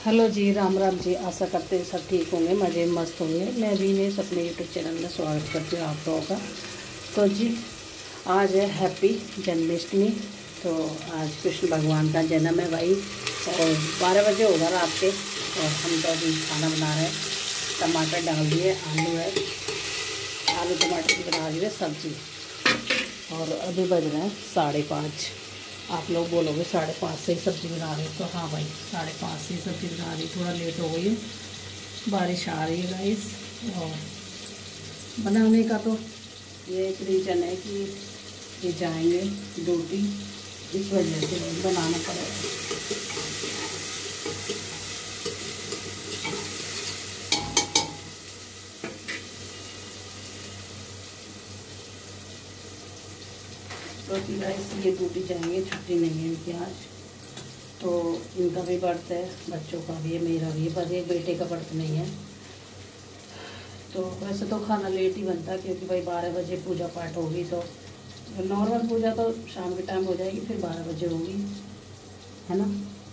Hello जी, राम राम जी। आशा करते हैं सब ठीक होंगे, मज़े में मस्त होंगे। मैं भी ने अपने यूट्यूब चैनल में स्वागत करती हूँ आप लोगों का। तो जी आज है हैप्पी जन्माष्टमी। तो आज कृष्ण भगवान का जन्म है भाई। और 12 बजे होगा रात के। और हम तो अभी खाना बना रहे हैं। टमाटर डाल दिए, आलू है, आलू टमाटर की बना रही है सब्जी। और अभी बज रहे हैं 5:30। आप लोग बोलोगे 5:30 से ही सब्ज़ी बना रही, तो हाँ भाई 5:30 से ही सब्ज़ी बना रही। थोड़ा लेट हो गई है, बारिश आ रही है गाइस। और बनाने का तो ये एक रीज़न है कि ये जाएंगे ड्यूटी, इस वजह से बनाना पड़ेगा। तो गाइस ये ड्यूटी जाएंगे, छुट्टी नहीं है इनकी आज। तो इनका भी बर्थ है, बच्चों का भी है, मेरा भी है, पर एक बेटे का बर्थ नहीं है। तो वैसे तो खाना लेट ही बनता है, क्योंकि भाई 12 बजे पूजा पाठ होगी। तो नॉर्मल पूजा तो शाम के टाइम हो जाएगी, फिर 12 बजे होगी, है ना।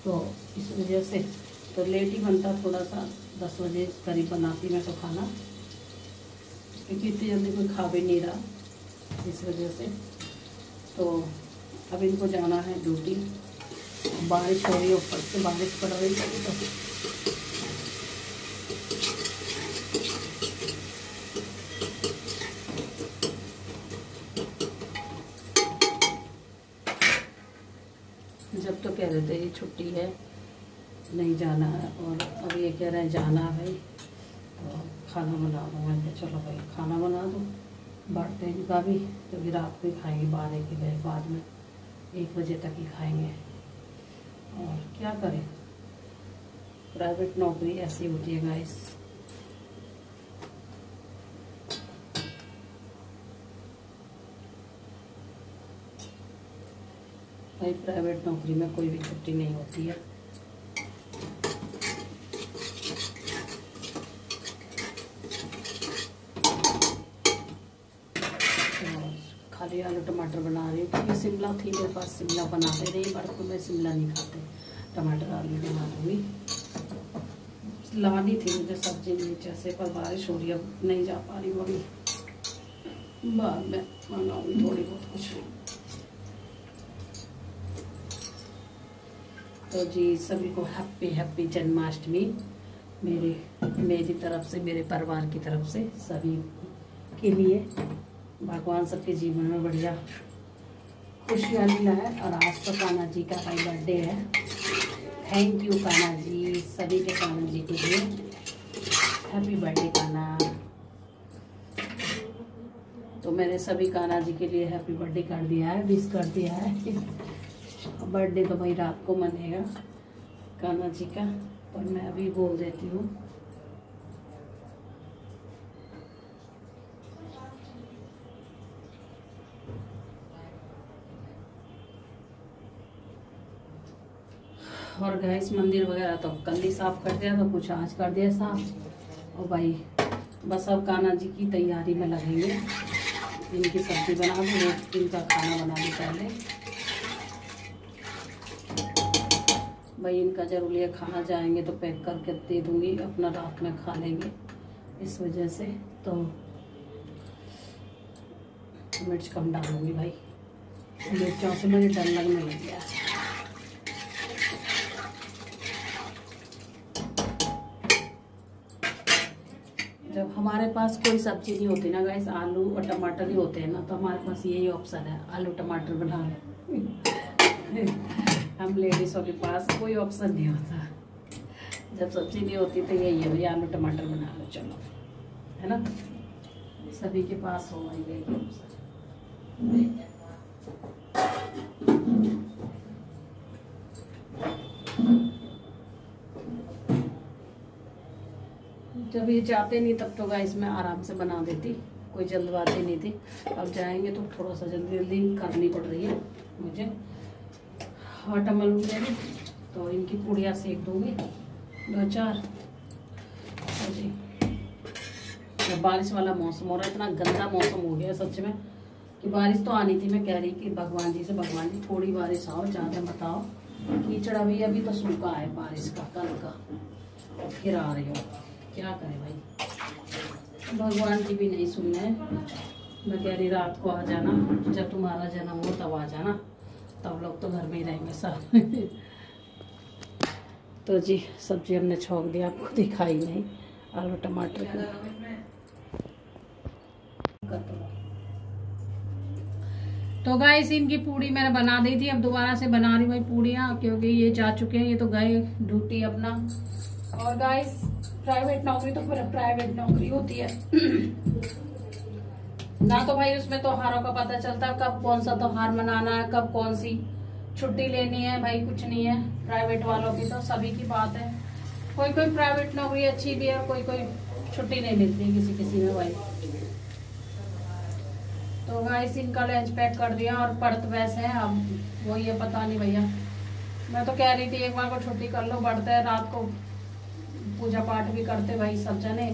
तो इस वजह से तो लेट ही बनता, थोड़ा सा 10 बजे करीब बनाती मैं तो खाना, क्योंकि इतनी जल्दी कोई खा भी नहीं रहा, इस वजह से। तो अब इनको जाना है ड्यूटी। बारिश हो रही है, ऊपर से बारिश पड़ रही है। तो जब तो कह रहे थे ये छुट्टी है, नहीं जाना है, और अब ये कह रहे हैं जाना है भाई। तो खाना बना दो, मैं कहा चलो भाई खाना बना दो। बढ़ते इनका भी, क्योंकि रात को ही खाएंगे, 12 के बाद में 1 बजे तक ही खाएंगे। और क्या करें, प्राइवेट नौकरी ऐसी होती है गाइस। भाई प्राइवेट नौकरी में कोई भी छुट्टी नहीं होती है। खाली आलू टमाटर बना रही हूँ, क्योंकि शिमला थी मेरे पास, शिमला बनाते रही, बर्फ में शिमला नहीं खाते, टमाटर आलू बना दूँगी। लानी थी मुझे सब्जी नीचे से, पर बारिश हो रही है, अब नहीं जा पा रही, वही बाद में मंगाऊंगी थोड़ी बहुत कुछ। तो जी सभी को हैप्पी जन्माष्टमी मेरी तरफ से, मेरे परिवार की तरफ से, सभी के लिए। भगवान सबके जीवन में बढ़िया खुशियाँ लाए। और आज तो कान्हा जी का भाई बर्थडे है। थैंक यू कान्हा जी, सभी के कान्हा जी के लिए हैप्पी बर्थडे कान्हा। तो मैंने सभी कान्हा जी के लिए हैप्पी बर्थडे कर दिया है, विश कर दिया है। बर्थडे तो भाई रात को मनेगा कान्हा जी का, पर मैं अभी बोल देती हूँ। और गाइस मंदिर वगैरह तो कल ही साफ कर दिया, तो कुछ आज कर दिया साफ। और भाई बस अब कान्हा जी की तैयारी में लगेंगे। इनकी सब्जी बना दूँ, इनका खाना बना दूँ पहले। भाई इनका जरूरी है खाना, जाएंगे तो पैक करके दे दूँगी, अपना रात में खा लेंगे, इस वजह से। तो मिर्च कम डालूंगी भाई, मिर्चों से मुझे डर लगने लग गया। जब हमारे पास कोई सब्जी नहीं होती ना गाइस, आलू और टमाटर ही होते हैं ना, तो हमारे पास यही ऑप्शन है, आलू टमाटर बना लो। हम लेडीज़ों के पास कोई ऑप्शन नहीं होता। जब सब्जी नहीं होती तो यही है भाई, आलू टमाटर बना लो, चलो, है ना। सभी के पास हो यही ऑप्शन। जब ये जाते नहीं तब तो गाइस मैं आराम से बना देती, कोई जल्दबाजी नहीं थी। अब जाएंगे तो थोड़ा सा जल्दी करनी पड़ रही है मुझे। आटा मलूंगी, तो इनकी पूड़ियाँ सेक दूंगी 2-4। जी तो बारिश वाला मौसम हो रहा है, इतना गंदा मौसम हो गया सच में, कि बारिश तो आनी थी। मैं कह रही कि भगवान जी से, भगवान जी थोड़ी बारिश आओ, ज़्यादा मत आओ, कीचड़ अभी तो सूखा है बारिश का कल का, और फिर आ रही हो, क्या करें भाई। भगवान की भी नहीं सुनना है। मैं कह रही रात को आ जाना, जब तुम्हारा जन्म हो तब आ जाना, तब लोग तो घर में ही रहेंगे सब। तो जी सब्जी हमने छोंक दिया, आपको दिखाई नहीं, आलू टमाटर की। तो गाइस इनकी पूड़ी मैंने बना दी थी, अब दोबारा से बना रही भाई पूड़ियाँ, क्योंकि ये जा चुके हैं, ये तो गए ड्यूटी अपना। और गाइस प्राइवेट नौकरी तो फिर प्राइवेट नौकरी होती है ना, तो भाई उसमें त्योहारों का पता चलता है, कब कौन सा त्योहार मनाना है, कब कौन सी छुट्टी लेनी है, भाई कुछ नहीं है। प्राइवेट वालों की तो सभी की बात है, कोई कोई प्राइवेट नौकरी अच्छी भी है, कोई कोई छुट्टी नहीं मिलती है किसी किसी में भाई। तो गाइस इनका लंच पैक कर दिया, और पढ़त वैसे है अब वो ये पता नहीं भैया। मैं तो कह रही थी एक बार को छुट्टी कर लो, बढ़ते है रात को पूजा पाठ भी करते भाई सब जने।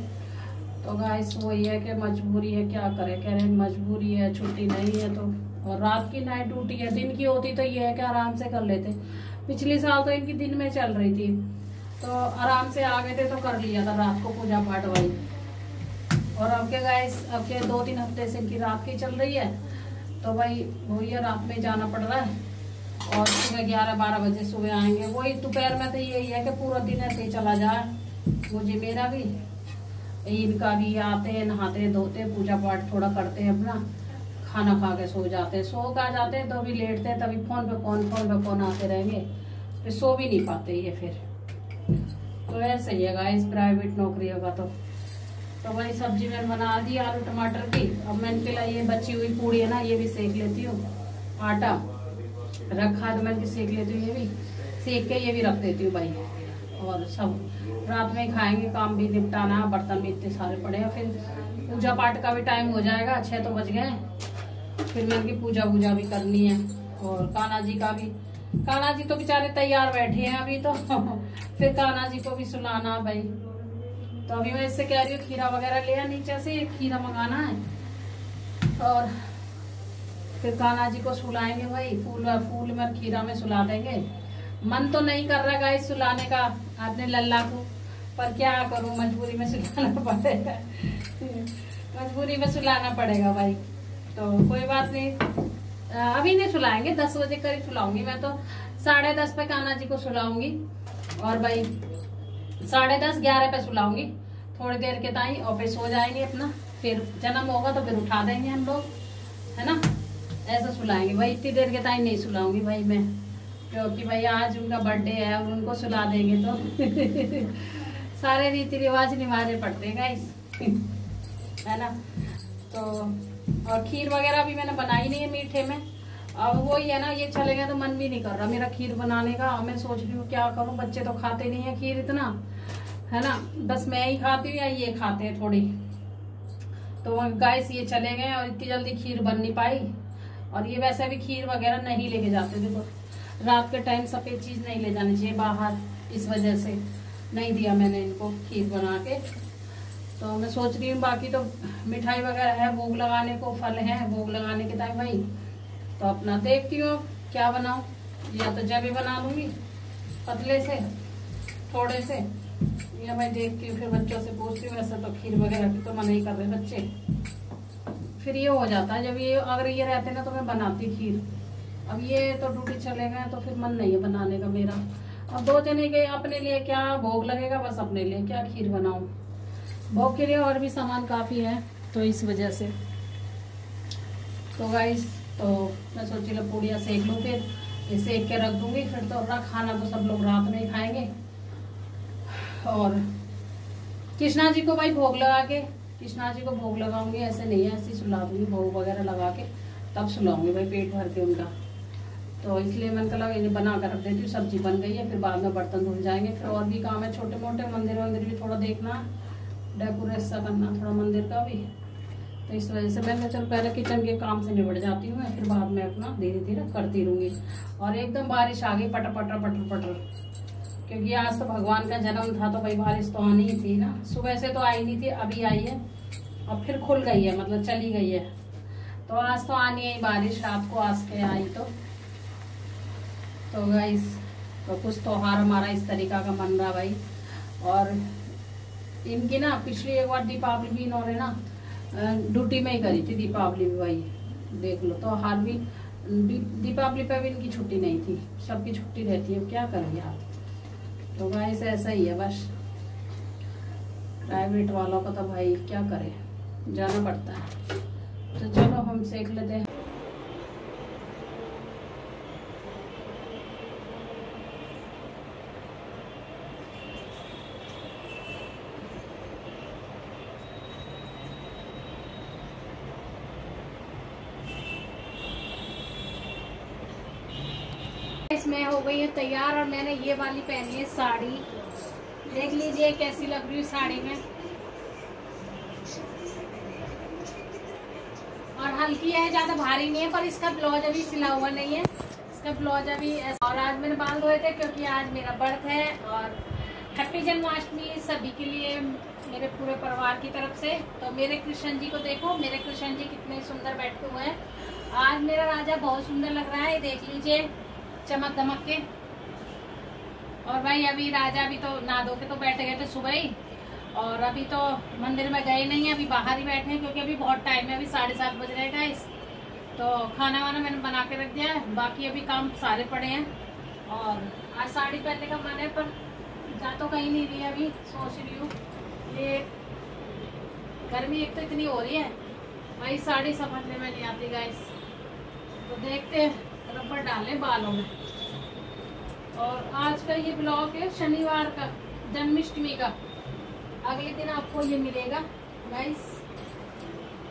तो गाइस वही है कि मजबूरी है, क्या करे, कह रहे मजबूरी है, छुट्टी नहीं है। तो और रात की नाइट ड्यूटी है, दिन की होती तो ये है कि आराम से कर लेते। पिछले साल तो इनकी दिन में चल रही थी, तो आराम से आ गए थे, तो कर लिया था रात को पूजा पाठ भाई। और अब के गाइस अब के 2-3 हफ्ते से इनकी रात की चल रही है, तो भाई वही है, रात में जाना पड़ रहा है। और सुबह 11-12 बजे सुबह आएंगे। वही दोपहर में तो यही है कि पूरा दिन ऐसे चला जाए, मुझे मेरा भी इनका भी आते हैं, नहाते धोते पूजा पाठ थोड़ा करते हैं अपना, खाना खा के सो जाते हैं। सो का जाते हैं तो भी लेटते हैं, तभी फोन पे फोन आते रहेंगे, फिर सो भी नहीं पाते ये फिर। तो ऐसे ही है गाइस प्राइवेट नौकरी होगा तो भाई सब्जी मैंने बना दी आलू टमाटर की। अब मैंने के लिए ये बची हुई पूड़ी है ना, ये भी सेक लेती हूँ, आटा रखा है तो मैंने सेक लेती हूँ, ये भी सेक के ये भी रख देती हूँ भाई। और सब रात में खाएंगे, काम भी निपटाना, बर्तन भी इतने सारे पड़े हैं, फिर पूजा पाठ का भी टाइम हो जाएगा, 6 तो बज गए, फिर मैंने की पूजा वूजा भी करनी है। और कान्हा जी का भी, कान्हा जी तो बेचारे तैयार बैठे हैं अभी तो फिर कान्हा जी को भी सुलाना भाई। तो अभी मैं इससे कह रही हूँ खीरा वगैरह ले नीचे से, खीरा मंगाना है, और फिर कान्हा जी को सुलाएंगे भाई। फूल में खीरा में सुला देंगे। मन तो नहीं कर रहा गाइस सुलाने का अपने लल्ला को, पर क्या करूं, मजबूरी में सुलाना पड़ेगा मजबूरी में सुलाना पड़ेगा भाई। तो कोई बात नहीं, अभी नहीं सुलाएंगे, 10 बजे करीब सुलाऊंगी मैं तो। 10:30 पे कान्हा जी को सुलाऊंगी, और भाई 10:30-11 पे सुलाऊंगी थोड़ी देर के ताई, और फिर सो जाएंगे अपना। फिर जन्म होगा तो फिर उठा देंगे हम लोग, है ना, ऐसा सुलाएंगे भाई। इतनी देर के ताई नहीं सुलाऊंगी भाई मैं, क्योंकि भाई आज उनका बर्थडे है, और उनको सुला देंगे तो सारे रीति रिवाज निभाने पड़ते हैं गाइस है ना। तो और खीर वगैरह भी मैंने बनाई नहीं है मीठे में, अब वही है ना, ये चले गए तो मन भी नहीं कर रहा मेरा खीर बनाने का। मैं सोच रही हूँ क्या करूँ, बच्चे तो खाते नहीं है खीर इतना, है ना, बस मैं ही खाती हूँ या ये खाते हैं थोड़ी। तो गाइस ये चले गए और इतनी जल्दी खीर बन नहीं पाई। और ये वैसे भी खीर वगैरह नहीं लेके जाते, देखो रात के टाइम सफेद चीज नहीं ले जानी चाहिए बाहर, इस वजह से नहीं दिया मैंने इनको खीर बना के। तो मैं सोच रही हूँ बाकी तो मिठाई वगैरह है, भोग लगाने को फल है, भोग लगाने के टाइम भाई। तो अपना देखती हूँ क्या बनाऊं, या तो जबी बना लूंगी पतले से थोड़े से, या मैं देखती हूँ फिर बच्चों से पूछती हूँ। वैसे तो खीर वगैरह की तो मना ही कर रहे बच्चे, फिर ये हो जाता है जब ये अगर ये रहते ना तो मैं बनाती खीर। अब ये तो ड्यूटी चले गए तो फिर मन नहीं है बनाने का मेरा। अब 2 जने गए, अपने लिए क्या भोग लगेगा, बस अपने लिए क्या खीर बनाऊं, भोग के लिए और भी सामान काफी है, तो इस वजह से। तो गाइस तो मैं सोची लो पूड़ियाँ सेक लूँ, फिर ये सेक के रख दूंगी, फिर तो खाना तो सब लोग रात में ही खाएंगे। और कृष्णा जी को भाई भोग लगा के, कृष्णा जी को भोग लगाऊंगी, ऐसे नहीं है, ऐसे सुला दूंगी, भोग वगैरह लगा के तब सुलाऊंगी भाई पेट भर के उनका। तो इसलिए मैंने कहा इन्हें बना कर रख देती हूँ, सब्जी बन गई है, फिर बाद में बर्तन धुल जाएंगे। फिर और भी काम है छोटे मोटे, मंदिर वंदिर भी थोड़ा देखना, डेकोरेशन करना थोड़ा मंदिर का भी। तो इस वजह से मैंने चल पहले किचन के काम से निपट जाती हूँ मैं, फिर बाद में अपना धीरे धीरे करती रहूंगी। और एकदम बारिश आ गई पटर पटर पटर पटर, क्योंकि आज तो भगवान का जन्म था, तो भाई बारिश तो आनी ही थी ना। सुबह से तो आई नहीं थी, अभी आई है, और फिर खुल गई है, मतलब चली गई है। तो आज तो आनी है बारिश, रात को आज के आई तो गाइस तो कुछ त्योहार हमारा इस तरीका का मन रहा भाई। और इनकी ना पिछली एक बार दीपावली भी इन्होंने ना ड्यूटी में ही करी थी दीपावली भी भाई, देख लो। तो हाल भी दीपावली पे भी इनकी छुट्टी नहीं थी, सबकी छुट्टी रहती है, क्या करेंगे आप। तो गाइस ऐसा ही है बस, प्राइवेट वालों का तो भाई क्या करे, जाना पड़ता है। तो चलो हम सेक लेते हैं। इसमें हो गई है तैयार और मैंने ये वाली पहनी है साड़ी, देख लीजिए कैसी लग रही है साड़ी में। और हल्की है, ज्यादा भारी नहीं है, पर इसका ब्लाउज अभी सिला हुआ नहीं है, इसका ब्लाउज अभी ऐसा। और आज मैंने बाल धोए थे क्योंकि आज मेरा बर्थ है। और हैप्पी जन्माष्टमी सभी के लिए मेरे पूरे परिवार की तरफ से। तो मेरे कृष्ण जी को देखो, मेरे कृष्ण जी कितने सुंदर बैठे हुए हैं। आज मेरा राजा बहुत सुंदर लग रहा है, देख लीजिए चमक दमक के। और भाई अभी राजा भी तो नहा धो के तो बैठ गए थे सुबह ही, और अभी तो मंदिर में गए नहीं है, अभी बाहर ही बैठे हैं क्योंकि अभी बहुत टाइम है, अभी 7:30 बज रहे गाइस। तो खाना वाना मैंने बना के रख दिया है, बाकी अभी काम सारे पड़े हैं। और आज साड़ी पहनने का मन है पर जा तो कहीं नहीं रही है, अभी सोच रही हूँ। ये गर्मी एक तो इतनी हो रही है भाई, साड़ी संभालने में नहीं आती गाइस। तो देखते हैं, रबर डालें बालों में। और आज का ये ब्लॉग है शनिवार का, जन्माष्टमी का। अगले दिन आपको ये मिलेगा गाइस।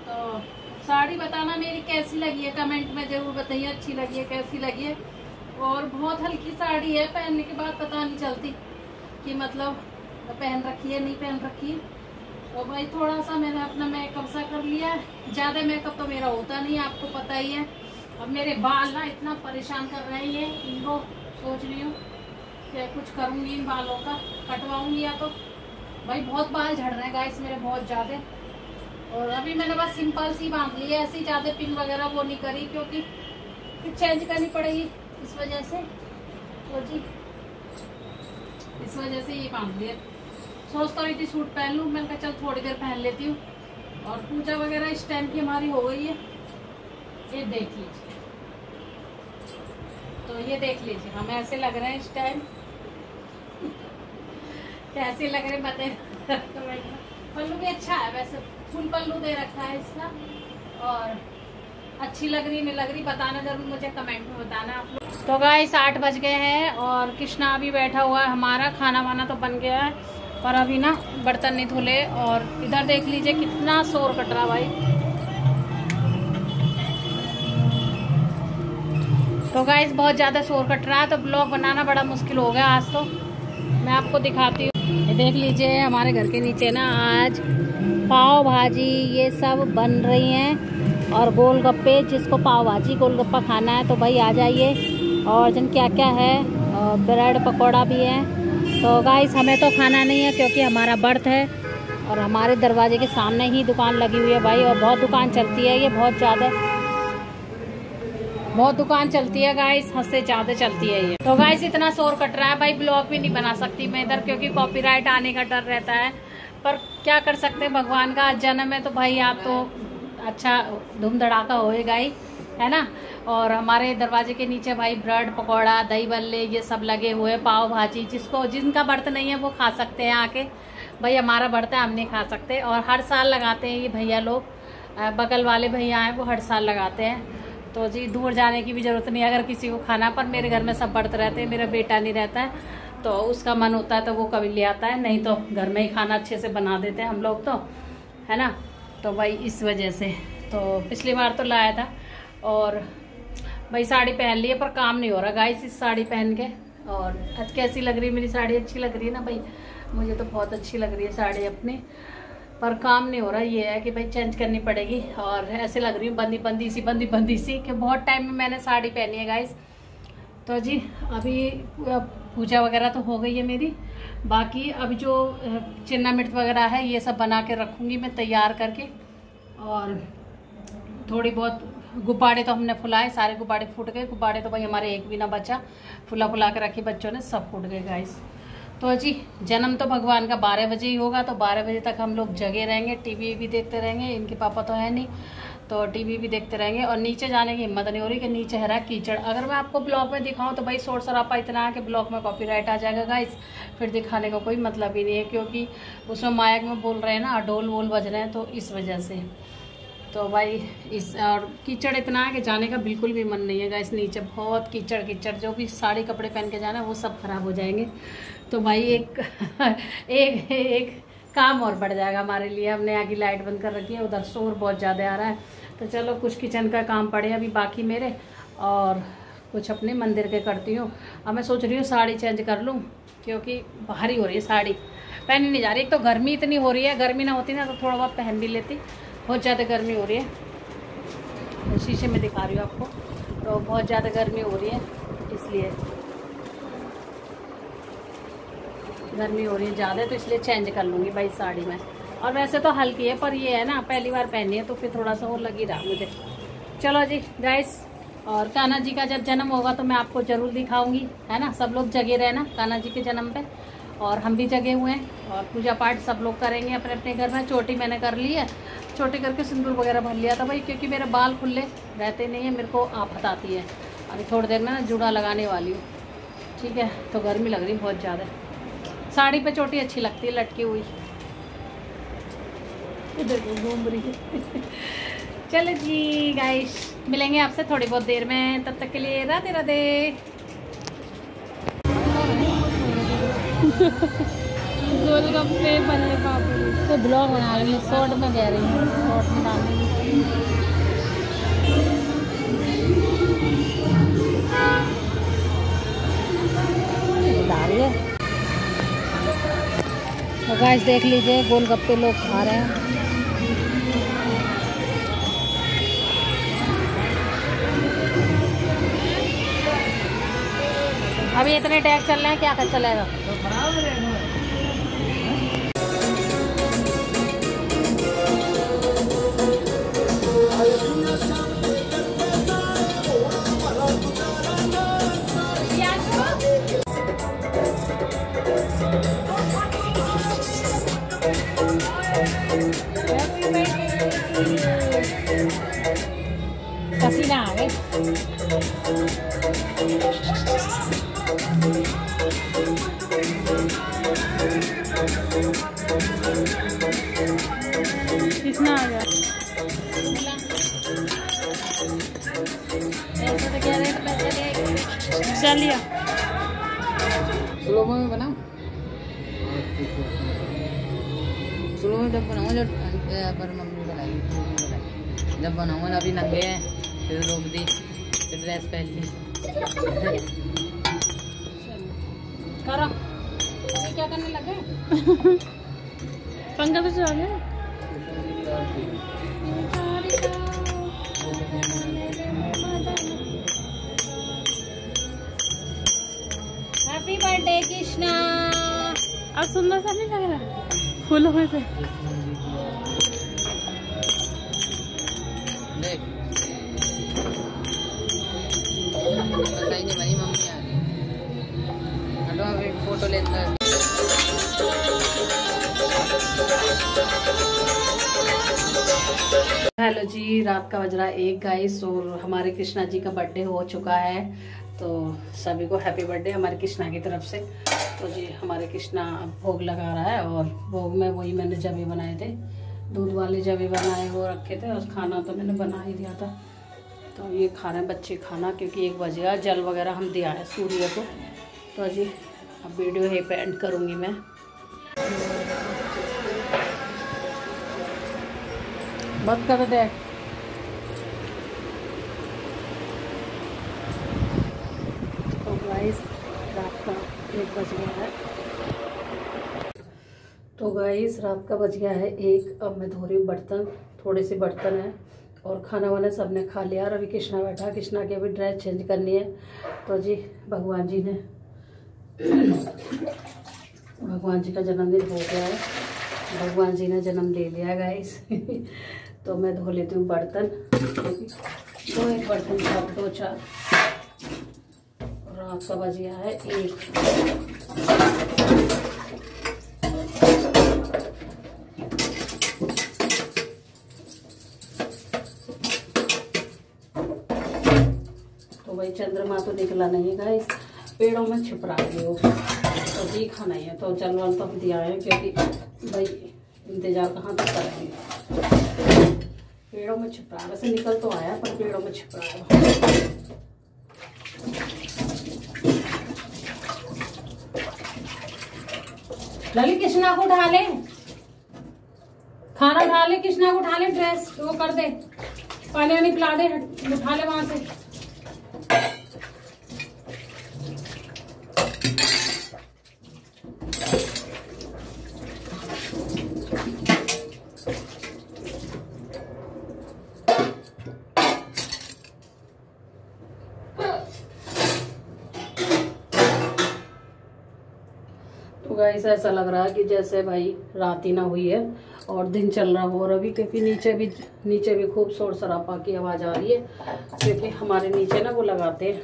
तो साड़ी बताना मेरी कैसी लगी है, कमेंट में जरूर बताइए, अच्छी लगी है कैसी लगी है। और बहुत हल्की साड़ी है, पहनने के बाद पता नहीं चलती कि मतलब पहन रखी है नहीं पहन रखी है। तो भाई थोड़ा सा मैंने अपना मेकअप सा कर लिया है, ज़्यादा मेकअप तो मेरा होता नहीं, आपको पता ही है। अब मेरे बाल ना इतना परेशान कर रहे हैं, इनको सोच रही हूँ कि कुछ करूँगी इन बालों का, कटवाऊँगी या तो। भाई बहुत बाल झड़ रहे हैं गाइस मेरे, बहुत ज़्यादा। और अभी मैंने बस सिंपल सी बांध ली है, ऐसी ज़्यादा पिन वगैरह वो नहीं करी क्योंकि फिर चेंज करनी पड़ेगी इस वजह से। तो जी इस वजह से ये बांध लिया। सोचता रही थी सूट पहन लूँ, मैंने कहा चल थोड़ी देर पहन लेती हूँ। और पूजा वगैरह इस टाइम की हमारी हो गई है, ये देख लीजिए। तो ये देख लीजिए हम ऐसे लग रहे हैं इस टाइम, कैसे लग रहे बताए। पल्लू भी अच्छा है वैसे, फुल पल्लू दे रखा है इसका। और अच्छी लग रही नहीं लग रही बताना जरूर मुझे कमेंट में बताना आप लोग। तो गाइस 8 बज गए हैं और कृष्णा अभी बैठा हुआ है, हमारा खाना वाना तो बन गया है पर अभी ना बर्तन नहीं धुले। और इधर देख लीजिए कितना शोर कट रहा भाई। तो गाइस बहुत ज़्यादा शोर कट रहा है तो ब्लॉग बनाना बड़ा मुश्किल हो गया आज। तो मैं आपको दिखाती हूँ, ये देख लीजिए हमारे घर के नीचे ना आज पाव भाजी ये सब बन रही हैं। और गोलगप्पे, जिसको पाव भाजी गोलगप्पा खाना है तो भाई आ जाइए। और जिन क्या क्या है, ब्रेड पकौड़ा भी है। तो गाइस हमें तो खाना नहीं है क्योंकि हमारा बर्थ है। और हमारे दरवाजे के सामने ही दुकान लगी हुई है भाई, और बहुत दुकान चलती है, ये बहुत ज़्यादा बहुत दुकान चलती है गाइस, हद से ज़्यादा चलती है ये। तो गाइस इतना शोर कट रहा है भाई, ब्लॉग भी नहीं बना सकती मैं इधर क्योंकि कॉपीराइट आने का डर रहता है। पर क्या कर सकते हैं, भगवान का जन्म है तो भाई आप तो अच्छा धूम धड़ाका होएगा ही, है ना। और हमारे दरवाजे के नीचे भाई ब्रेड पकौड़ा दही बल्ले ये सब लगे हुए, पाव भाजी, जिनका बर्त नहीं है वो खा सकते हैं आके। भाई हमारा बर्त है, हम नहीं खा सकते। और हर साल लगाते हैं ये भैया लोग, बगल वाले भैया हैं वो हर साल लगाते हैं। तो जी दूर जाने की भी ज़रूरत नहीं है अगर किसी को खाना। पर मेरे घर में सब व्रत रहते हैं, मेरा बेटा नहीं रहता है तो उसका मन होता है तो वो कभी ले आता है, नहीं तो घर में ही खाना अच्छे से बना देते हैं हम लोग, तो है ना। तो भाई इस वजह से तो पिछली बार तो लाया था। और भाई साड़ी पहन ली है पर काम नहीं हो रहा गाइस इस साड़ी पहन के। और आज कैसी लग रही है मेरी साड़ी, अच्छी लग रही है ना भाई, मुझे तो बहुत अच्छी लग रही है साड़ी अपनी, पर काम नहीं हो रहा। ये है कि भाई चेंज करनी पड़ेगी। और ऐसे लग रही हूँ बंदी बंदी सी कि बहुत टाइम में मैंने साड़ी पहनी है गाइस। तो जी अभी पूजा वगैरह तो हो गई है मेरी, बाकी अभी जो चिन्ना मिर्च वगैरह है ये सब बना के रखूँगी मैं तैयार करके। और थोड़ी बहुत गुब्बारे तो हमने फुलाए, सारे गुब्बारे फूट गए। गुब्बारे तो भाई हमारे एक भी ना बचा, फुला के रखी बच्चों ने, सब फूट गए गाइस। तो जी जन्म तो भगवान का 12 बजे ही होगा, तो 12 बजे तक हम लोग जगे रहेंगे, टीवी भी देखते रहेंगे। इनके पापा तो है नहीं, तो टीवी भी देखते रहेंगे। और नीचे जाने की हिम्मत नहीं हो रही कि नीचे है रहा कीचड़। अगर मैं आपको ब्लॉग में दिखाऊं तो भाई शोर शराबा इतना है कि ब्लॉग में कॉपीराइट आ जाएगा गाइस, फिर दिखाने का कोई मतलब ही नहीं है, क्योंकि उसमें माइक में बोल रहे हैं ना, ढोल वोल बज रहे हैं, तो इस वजह से। तो भाई इस और कीचड़ इतना है कि जाने का बिल्कुल भी मन नहीं है गाइस। नीचे बहुत कीचड़, जो भी साड़ी कपड़े पहन के जाना है वो सब खराब हो जाएंगे। तो भाई एक काम और बढ़ जाएगा हमारे लिए। हमने यहाँ की लाइट बंद कर रखी है, उधर शोर बहुत ज़्यादा आ रहा है। तो चलो कुछ किचन का काम पड़े अभी बाकी मेरे, और कुछ अपने मंदिर के करती हूँ। अब मैं सोच रही हूँ साड़ी चेंज कर लूँ, क्योंकि भारी हो रही है साड़ी, पहनी नहीं जा रही। एक तो गर्मी इतनी हो रही है, गर्मी ना होती ना तो थोड़ा बहुत पहन भी लेती, बहुत ज़्यादा गर्मी हो रही है। शीशे में दिखा रही हूँ आपको, तो बहुत ज़्यादा गर्मी हो रही है, इसलिए गर्मी हो रही है ज़्यादा, तो इसलिए चेंज कर लूँगी भाई साड़ी में। और वैसे तो हल्की है, पर ये है ना पहली बार पहनी है, तो फिर थोड़ा सा और लग ही रहा मुझे। चलो जी गाइस, और कान्हा जी का जब जन्म होगा तो मैं आपको ज़रूर दिखाऊंगी, है ना। सब लोग जगे रहे ना कान्हा जी के जन्म पे, और हम भी जगे हुए हैं। और पूजा पाठ सब लोग करेंगे अपने अपने घर में। चोटी मैंने कर ली है, चोटी करके सिंदूर वगैरह भर लिया था भाई, क्योंकि मेरे बाल खुले रहते नहीं है, मेरे को आफत आती है। अभी थोड़ी देर में ना जूड़ा लगाने वाली हूँ, ठीक है। तो गर्मी लग रही बहुत ज़्यादा, साड़ी पे चोटी अच्छी लगती है लटकी हुई, इधर घूम रही है। चलो जी गाइस, मिलेंगे आपसे थोड़ी बहुत देर में, तब तक के लिए राधे राधे। गोलगप्पे बल्ले पापड़ी तो ब्लॉग बना रही हूँ, शॉर्ट में कह रही हूँ, शॉर्ट में डालने डाल रही है। तो गाइस देख लीजिए, गोलगप्पे लोग खा रहे हैं। अभी इतने टैग चल रहे हैं, क्या कर चलेगा। पसीना आ गई। कितना आ गया? ऐसा तो क्या रेट चलिए स्लो में बनाओ, स्लो में जब बनाऊँ, जब पर मम्मी बनाई जब बनाऊँगा ना, अभी नंगे हैं, फिर रोक दी, फिर ड्रेस पहन ली। करो क्या करने लगे? पंखा तो चला गया। Happy birthday Krishna. अब सुंदर सा नहीं लग रहा फूलों में से? सही नहीं बनी मम्मी आ गई, हटो अब एक फोटो लेते हैं। हेलो जी, रात का बज रहा है 1 गाइस, और हमारे कृष्णा जी का बर्थडे हो चुका है, तो सभी को हैप्पी बर्थडे हमारे कृष्णा की तरफ से। तो जी हमारे कृष्णा भोग लगा रहा है, और भोग में वही मैंने जबे बनाए थे, दूध वाले जबे बनाए वो रखे थे, और खाना तो मैंने बना ही दिया था। तो ये खा रहे हैं बच्चे खाना, क्योंकि 1 बज गया। जल वगैरह हम दिया है सूर्य को। तो जी अब वीडियो यहीं पे एंड करूँगी मैं। बंद कर दे। तो गाइस रात का 1 बज गया है। तो गाइस रात का बज गया है 1। अब मैं धो रही हूँ बर्तन, थोड़े से बर्तन हैं, और खाना वाना सबने खा लिया। और अभी कृष्णा बैठा, कृष्णा की अभी ड्रेस चेंज करनी है। तो जी भगवान जी ने भगवान जी का जन्मदिन हो गया है, भगवान जी ने जन्म ले लिया गाइस। तो मैं धो लेती हूँ बर्तन, दो एक बर्तन साफ 2-4। रात का बज गया है 1। तो भाई चंद्रमा तो निकला नहीं गाइस, पेड़ों में छिप रहा है वो, तो दिखा नहीं है। तो जल वल तो हम दिया है, क्योंकि भाई इंतजार कहाँ तक करेंगे। पेड़ों में छिप रहा है, वैसे निकल तो आया पर पेड़ों में छिप रहा है। ललित कृष्णा को उठा ले, खाना उठा ले, कृष्णा को उठा ले, ड्रेस वो कर दे, पानी वानी पिला दे, उठा ले वहां से। तो गाइस ऐसा लग रहा है कि जैसे भाई रात ही ना हुई है और दिन चल रहा हो। और अभी क्योंकि नीचे भी खूब शोर शराबा की आवाज़ आ रही है, क्योंकि हमारे नीचे ना वो लगाते हैं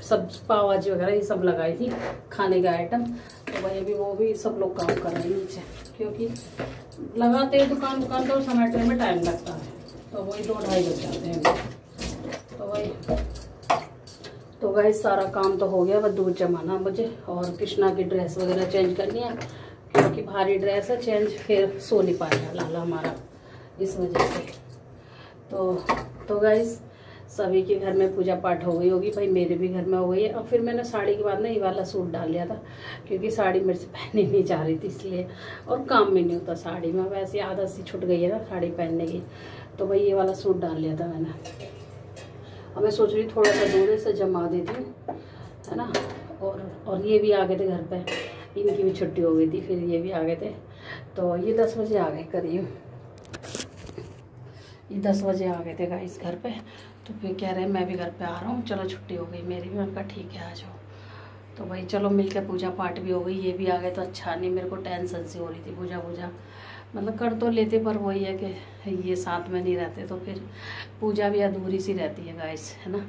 सब पाव भाजी वगैरह ये सब लगाई थी खाने का आइटम। तो भाई अभी वो भी सब लोग काम कर रहे हैं नीचे, क्योंकि लगाते हैं दुकान तो समेटने में टाइम लगता है, तो वही 2-2:30 बज जाते हैं। तो वही तो गाइस सारा काम तो हो गया, बस दूध जमाना मुझे, और कृष्णा की ड्रेस वगैरह चेंज करनी है, क्योंकि भारी ड्रेस है, चेंज फिर सो नहीं पाएगा लाला हमारा, इस वजह से। तो गाइस सभी के घर में पूजा पाठ हो गई होगी, भाई मेरे भी घर में हो गई है। और फिर मैंने साड़ी के बाद ना ये वाला सूट डाल लिया था, क्योंकि साड़ी मेरे से पहननी नहीं जा रही थी इसलिए, और काम भी नहीं होता साड़ी में, वैसे आदत सी छूट गई है ना साड़ी पहनने की। तो भाई ये वाला सूट डाल लिया था मैंने। और मैं सोच रही थोड़ा सा दूर से जमा देती हूँ, है ना। और ये भी आ गए थे घर पे, इनकी भी छुट्टी हो गई थी, फिर ये भी आ गए थे। तो ये 10 बजे आ गए करीब, ये 10 बजे आ गए थे गाइस घर पे। तो फिर कह रहे हैं मैं भी घर पे आ रहा हूँ, चलो छुट्टी हो गई मेरी भी। मैंने कहा ठीक है आ जाओ। तो भाई चलो मिलकर पूजा पाठ भी हो गई, ये भी आ गए तो अच्छा नहीं, मेरे को टेंशन सी हो रही थी। पूजा मतलब कर तो लेते, पर वही है कि ये साथ में नहीं रहते तो फिर पूजा भी अधूरी सी रहती है गाइस, है ना।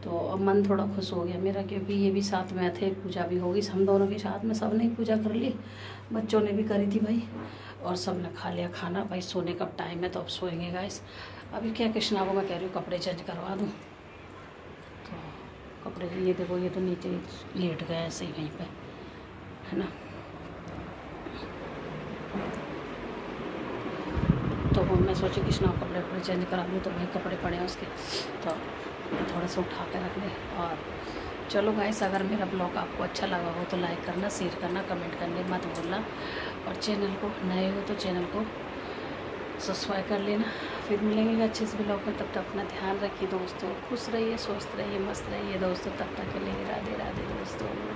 तो अब मन थोड़ा खुश हो गया मेरा, क्योंकि ये भी साथ में थे, पूजा भी होगी हम दोनों के साथ में, सब ने पूजा कर ली, बच्चों ने भी करी थी भाई, और सब ने खा लिया खाना। भाई सोने का टाइम है तो अब सोएंगे गाइस। अभी क्या कृष्णा को मैं कह रही हूँ कपड़े चेंज करवा दूँ, तो कपड़े ये देखो, ये तो नीचे लेट गए ऐसे ही वहीं पर, है ना। तो मैं सोची कृष्णा को कपड़े चेंज करा लूँ, तो भाई कपड़े पड़े हैं उसके, तो थोड़ा सा उठा के रख ले। और चलो गाइस, अगर मेरा ब्लॉग आपको अच्छा लगा हो तो लाइक करना, शेयर करना, कमेंट करने मत भूलना, और चैनल को नए हो तो चैनल को सब्सक्राइब कर लेना। फिर मिलेंगे अच्छे से ब्लॉग में, तब तक अपना ध्यान रखिए दोस्तों, खुश रहिए, स्वस्थ रहिए, मस्त रहिए दोस्तों। तब तक के लिए राधे राधे दोस्तों।